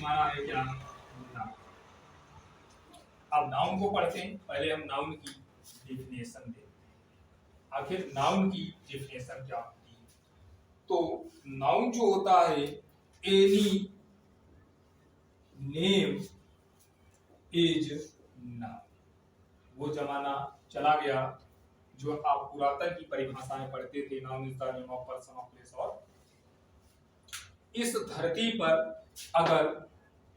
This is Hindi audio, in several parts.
हमारा है क्या, नाउन। अब नाउन को पढ़ते हैं। पहले हम नाउन की डेफिनेशन देते हैं, आखिर नाउन की डेफिनेशन क्या होती है। तो नाउन जो होता है, एनी नेम इज नाउन। वो जमाना चला गया जो आप पुरातन की परिभाषाएं पढ़ते थे, noun is the name of person of place. और इस धरती पर अगर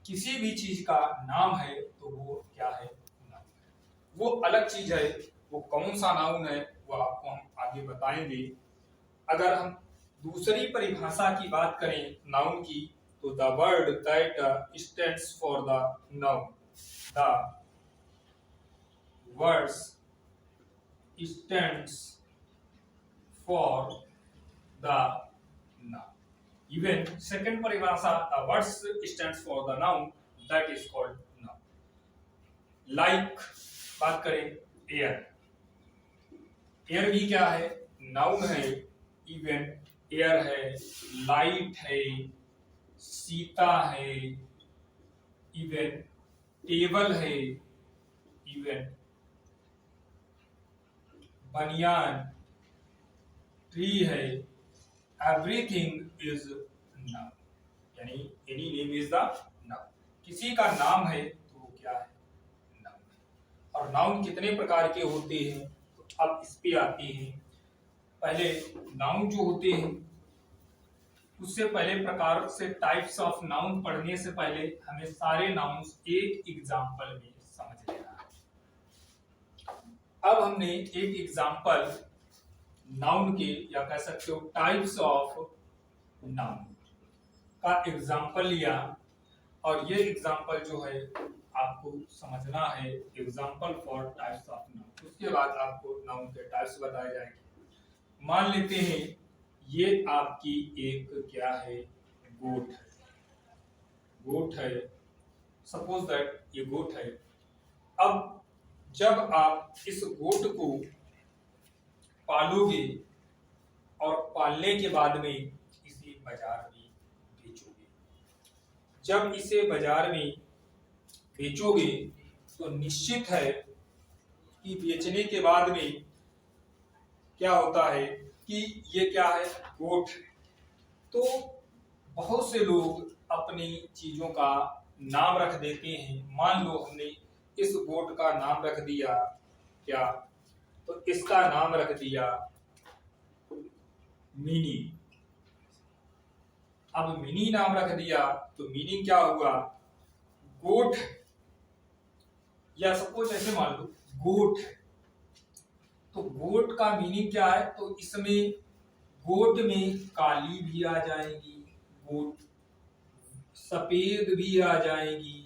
किसी भी चीज का नाम है तो वो क्या है, नाउन। वो अलग चीज है, वो कौन सा नाउन है वो आपको हम आगे बताएंगे। अगर हम दूसरी परिभाषा की बात करें नाउन की, तो the word that stands for the noun, the words stands for the noun. Even second परिभाषा, the words stands for the noun that is called noun. Like बात करें air, air भी क्या है, noun है। Even air है, light है, सीता है, even table है, even बनियान, ट्री है, everything is noun। यानी any name is the noun। किसी का नाम है तो वो क्या है, नाउन है। और नाउन कितने प्रकार के होते हैं, तो अब इस पे आते हैं। पहले नाउन जो होते हैं, उससे पहले प्रकार से टाइप्स ऑफ नाउन पढ़ने से पहले हमें सारे नाउन्स एक एग्जांपल में समझ लेना है। अब हमने एक एग्जांपल नाउन के, या कह सकते हो टाइप्स ऑफ नाउन का एग्जाम्पल लिया, और ये एग्जाम्पल जो है आपको समझना है, example for types of noun. उसके बाद आपको नाउन के टाइप्स बताए जाएंगे। मान लेते हैं ये आपकी एक क्या है, गोट है। गोट है, सपोज दैट ये गोट है। अब जब आप इस गोट को पालोगे और पालने के बाद में इसे बाजार में बेचोगे, जब इसे बाजार में बेचोगे तो निश्चित है कि बेचने के बाद में क्या होता है कि ये क्या है, गोट। तो बहुत से लोग अपनी चीजों का नाम रख देते हैं। मान लो हमने इस गोट का नाम रख दिया क्या, तो इसका नाम रख दिया मिनी। अब मिनी नाम रख दिया तो मीनिंग क्या हुआ, गोट। या सपोज ऐसे मान लो गोट है, तो गोट का मीनिंग क्या है, तो इसमें गोट में काली भी आ जाएगी, गोट सफेद भी आ जाएगी,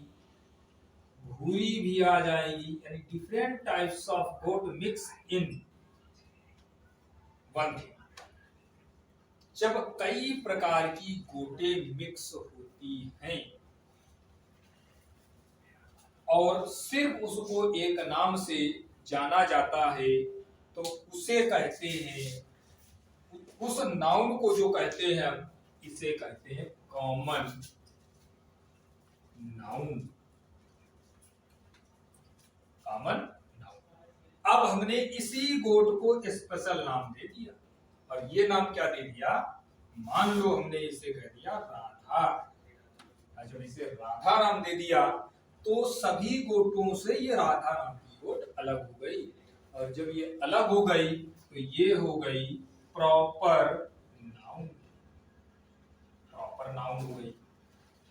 भूरी भी आ जाएगी, यानी different types of goat mix in one thing. जब कई प्रकार की गोटे मिक्स होती हैं और सिर्फ उसको एक नाम से जाना जाता है, तो उसे कहते हैं, उस नाउन को जो कहते हैं हम, इसे कहते हैं कॉमन नाउन। Common noun. अब हमने इसी गोट को स्पेशल नाम दे दिया, और ये नाम क्या दे दिया, मान लो हमने इसे कह दिया राधा। जब इसे राधा नाम दे दिया तो सभी गोटों से ये राधा नाम की गोट अलग हो गई, और जब ये अलग हो गई तो ये हो गई प्रॉपर नाउन। प्रॉपर नाउन हो गई।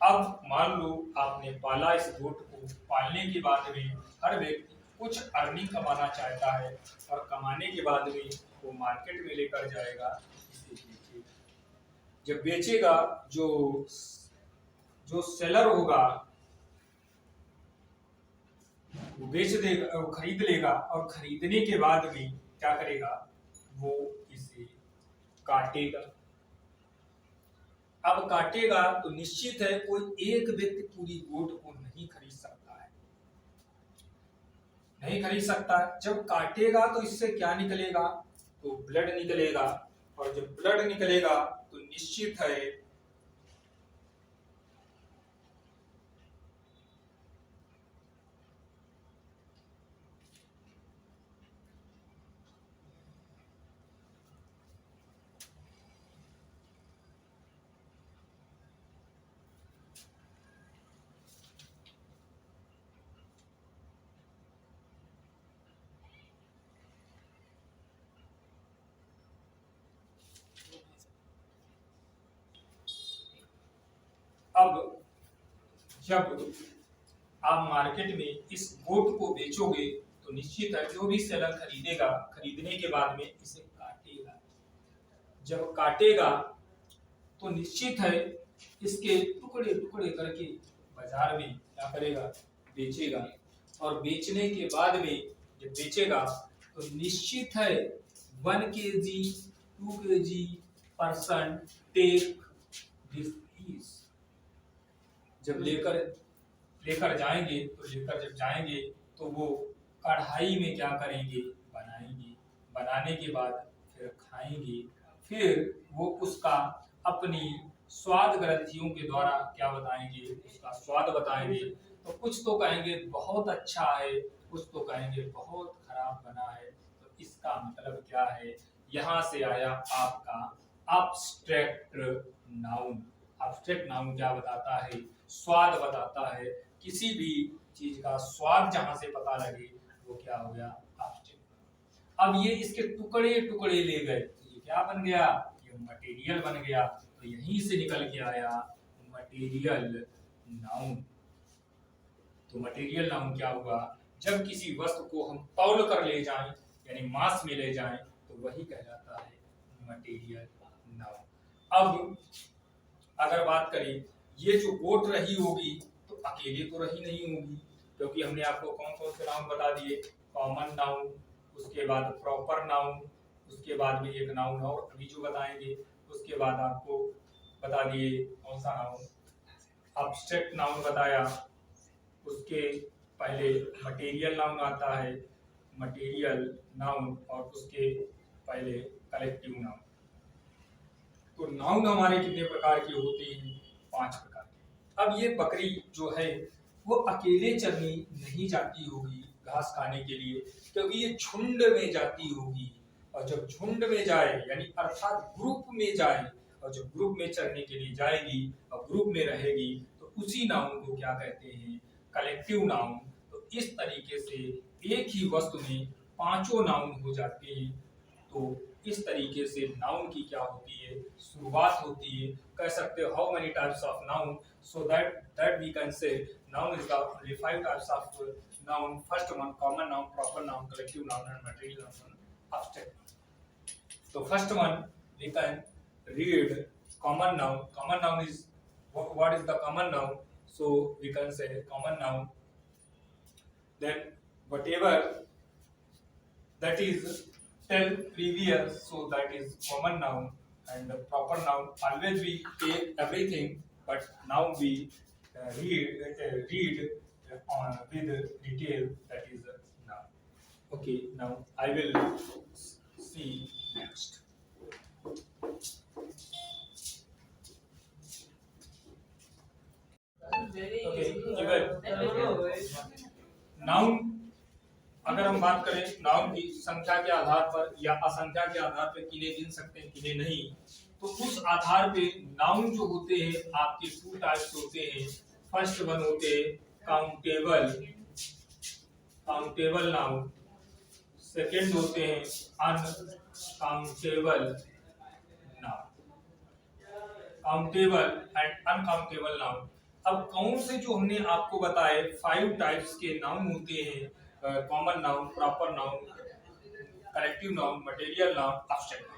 अब मान लो आपने पाला इस गोट को, पालने के बाद में हर व्यक्ति कुछ अर्निंग कमाना चाहता है, और कमाने के बाद में वो मार्केट में लेकर जाएगा, इसे बेचेगा। जब बेचेगा, जो सेलर होगा वो बेच देगा, वो खरीद लेगा, और खरीदने के बाद में क्या करेगा, वो इसे काटेगा। अब काटेगा तो निश्चित है कोई एक व्यक्ति पूरी गोट को नहीं खरीद सकता है, नहीं खरीद सकता। जब काटेगा तो इससे क्या निकलेगा, तो ब्लड निकलेगा, और जब ब्लड निकलेगा तो निश्चित है अब जब आप मार्केट में इस गोट को बेचोगे तो निश्चित है जो भी सेलर खरीदेगा, खरीदने के बाद में इसे काटेगा। जब काटेगा तो निश्चित है इसके टुकड़े टुकड़े करके बाजार में क्या करेगा, बेचेगा। और बेचने के बाद में जब बेचेगा तो निश्चित है 1 kg 2 kg person take this piece. जब लेकर जाएंगे तो लेकर जब जाएंगे तो वो कढ़ाई में क्या करेंगे, बनाएंगे। बनाने के बाद फिर खाएंगे, फिर वो उसका अपनी स्वाद ग्रंथियों के द्वारा क्या बताएंगे, उसका स्वाद बताएंगे। तो कुछ तो कहेंगे बहुत अच्छा है, कुछ तो कहेंगे बहुत खराब बना है। तो इसका मतलब क्या है, यहाँ से आया आपका अब्स्ट्रैक्ट नाउन। अब्स्ट्रैक्ट नाउन क्या बताता है, स्वाद बताता है। किसी भी चीज का स्वाद जहां से पता लगे वो क्या हो गया, अब्स्ट्रैक्ट। अब ये इसके टुकड़े टुकड़े ले गए तो ये क्या बन गया, ये मटेरियल बन गया। तो यहीं से निकल के आया मटेरियल नाउन। तो मटेरियल नाउन क्या हुआ, जब किसी वस्तु को हम तौल कर ले जाएं यानी मास में ले जाएं तो वही कहलाता है मटेरियल नाउन। अब अगर बात करें ये जो गोट रही होगी तो अकेले तो रही नहीं होगी, क्योंकि हमने आपको कौन कौन से नाउन बता दिए, कॉमन नाउन, उसके बाद प्रॉपर नाउन, उसके बाद में एक नाउन और अभी जो बताएंगे, उसके बाद आपको बता दिए कौन सा नाउन, अब्स्ट्रैक्ट नाउन बताया। उसके पहले मटेरियल नाउन आता है, मटेरियल नाउन, और उसके पहले कलेक्टिव नाउन। तो नाउन हमारे कितने प्रकार के होते हैं, 5 प्रकार के। अब ये बकरी जो है वो अकेले चरने नहीं जाती होगी घास खाने के लिए, क्योंकि ये झुंड में जाती होगी। और जब झुंड में जाए यानी अर्थात ग्रुप में जाए, और जब ग्रुप में चरने के लिए जाएगी और ग्रुप में रहेगी तो उसी नाउन को क्या कहते हैं, कलेक्टिव नाउन। तो इस तरीके से एक ही वस्तु में 5 नाउन हो जाते हैं। तो इस तरीके से नाउन की क्या होती है, शुरुआत होती है। कह सकते हो how many types of noun, so that we can say noun is the only 5 types of noun. First one common noun, proper noun, collective noun and material noun, abstract. तो first one we can read common noun. Common noun is what is the common noun, so we can say common noun, then whatever that is tell previous, so that is common noun. And the proper noun, always we take everything, but now we read with detail, that is noun. Okay, now I will see next. Noun अगर हम बात करें, नाउन की संख्या के आधार पर या असंख्या के आधार पर किन्हें गिन सकते हैं किन्हें नहीं, तो उस आधार पे नाउन जो होते हैं आपके 2 टाइप्स होते हैं। फर्स्ट वन होते हैं काउंटेबल नाउन, सेकंड होते हैं uncountable noun. Countable and uncountable noun. अब कौन से जो हमने आपको बताए 5 टाइप्स के नाउन होते हैं, common noun, proper noun, collective noun, material noun, abstract noun.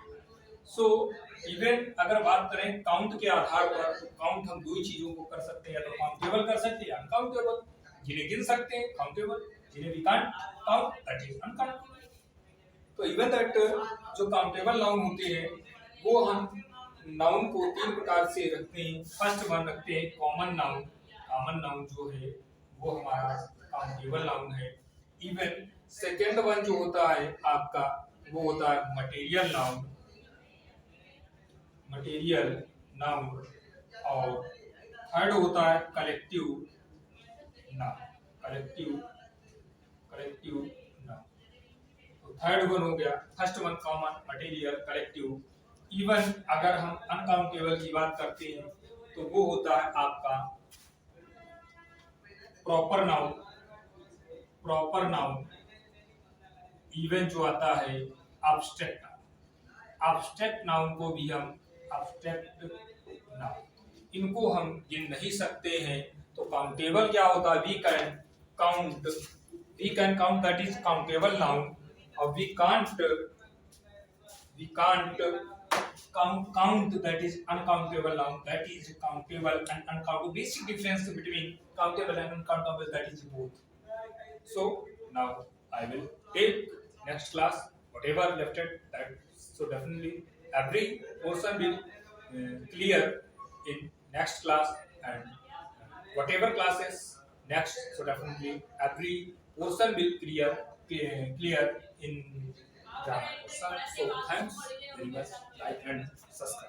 So even अगर बात करें काउंट के आधार पर, तो काउंट हम 2 ही चीजों को कर सकते हैं, या तो काउंटेबल कर सकते हैं अनकाउंटेबल। जिन्हें गिन सकते हैं काउंटेबल, जिन्हें we can't count that is uncountable. तो इवन दैट जो काउंटेबल नाउन होते हैं वो हम नाउन को 3 प्रकार से रखते हैं। फर्स्ट वन रखते हैं कॉमन नाउन। कॉमन नाउन जो है वो हमारा काउंटेबल नाउन है। इवन सेकेंड वन जो होता है आपका वो होता है मटेरियल नाउन, और थर्ड होता है कलेक्टिव नाउन। तो थर्ड वन हो गया, first one common, material, collective. Even अगर हम अनकाउंटेबल की बात करते हैं तो वो होता है आपका प्रॉपर नाउन। इवन जो आता है अब्स्ट्रैक्ट नाउन को भी हम अब्स्ट्रैक्ट नाउन। इनको हम गिन नहीं सकते हैं। तो काउंटेबल क्या होता है? We can count, that is countable noun. और we can't count, that is uncountable noun, that is countable and uncountable. Basic difference between countable and uncountable, that is both. So now I will take next class whatever left it, that so definitely every portion will clear in next class, and whatever classes next, so definitely every portion will clear in grammar portion. So thanks very much, like and subscribe.